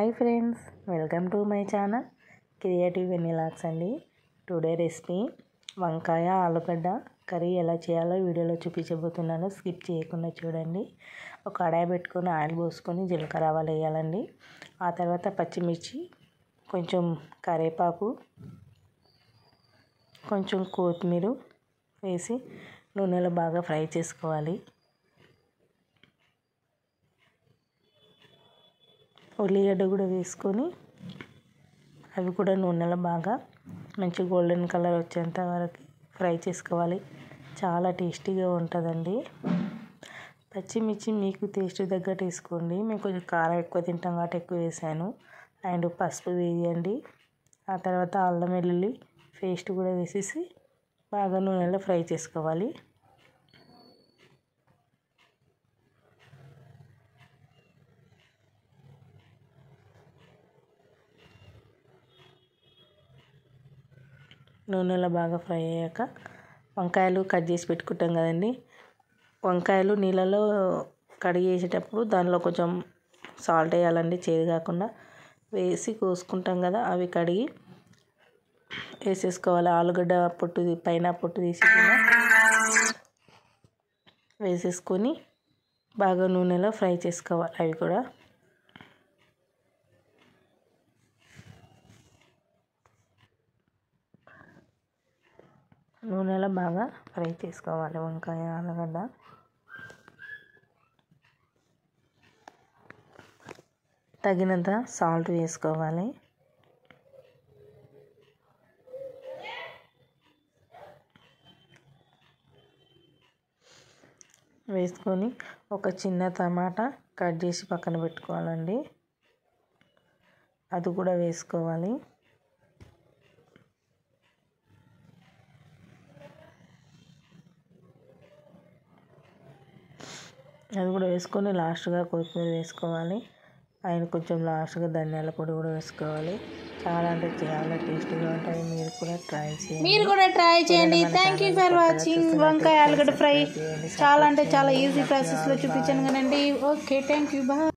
Hi friends, welcome to my channel creative వెనిలాక్స్ అండి. Today recipe వంకాయ ఆలుగడ్డ కర్రీ ఎలా చేయాలో వీడియోలో చూపించబోతున్నాను. స్కిప్ చేయకుండా చూడండి. ఒక కడాయి పెట్టుకొని ఆయిల్ పోసుకొని జీలకర్ర ఆవాలు వేయాలండి. ఆ తర్వాత పచ్చిమిర్చి, కొంచెం కరివేపాకు, కొంచెం కొత్తిమీర వేసి నూనెలో బాగా ఫ్రై చేసుకోవాలి. ఉల్లిగడ్డ కూడా వేసుకొని అవి కూడా నూనెలో బాగా మంచి గోల్డెన్ కలర్ వచ్చేంత వరకు ఫ్రై చేసుకోవాలి. చాలా టేస్టీగా ఉంటుందండి. పచ్చిమిర్చి మీకు టేస్ట్ తగ్గట్టు వేసుకోండి. మేము కొంచెం కారం ఎక్కువ తింటాం కాబట్టి ఎక్కువ వేసాను. అండ్ పసుపు వేయండి. ఆ తర్వాత అల్లం వెల్లుల్లి పేస్ట్ కూడా వేసేసి బాగా నూనెలో ఫ్రై చేసుకోవాలి. నూనెలో బాగా ఫ్రై అయ్యాక వంకాయలు కట్ చేసి పెట్టుకుంటాం కదండి. వంకాయలు నీళ్ళలో కడిగేసేటప్పుడు దానిలో కొంచెం సాల్ట్ వేయాలండి, చేదు కాకుండా వేసి కోసుకుంటాం కదా, అవి కడిగి వేసేసుకోవాలి. ఆలుగడ్డ పొట్టు పైన పొట్టు తీసి వేసేసుకొని బాగా నూనెలో ఫ్రై చేసుకోవాలి. అవి కూడా నూనెలో బాగా ఫ్రై చేసుకోవాలి. వంకాయ ఆలుగడ్డ తగినంత సాల్ట్ వేసుకోవాలి. వేసుకొని ఒక చిన్న టమాటా కట్ చేసి పక్కన పెట్టుకోవాలండి, అది కూడా వేసుకోవాలి. అది కూడా వేసుకొని లాస్ట్గా కొత్తిమీర వేసుకోవాలి. ఆయన కొంచెం లాస్ట్గా ధనియాల పొడి కూడా వేసుకోవాలి. చాలా అంటే చాలా టేస్టీగా ఉంటుంది. మీరు కూడా ట్రై చేయండి. Thank you for watching. వంకాయ ఆలుగడ్డ ఫ్రై చాలా అంటే చాలా ఈజీ ప్రాసెస్లో చూపించాను కదండి. Okay, thank you, bye.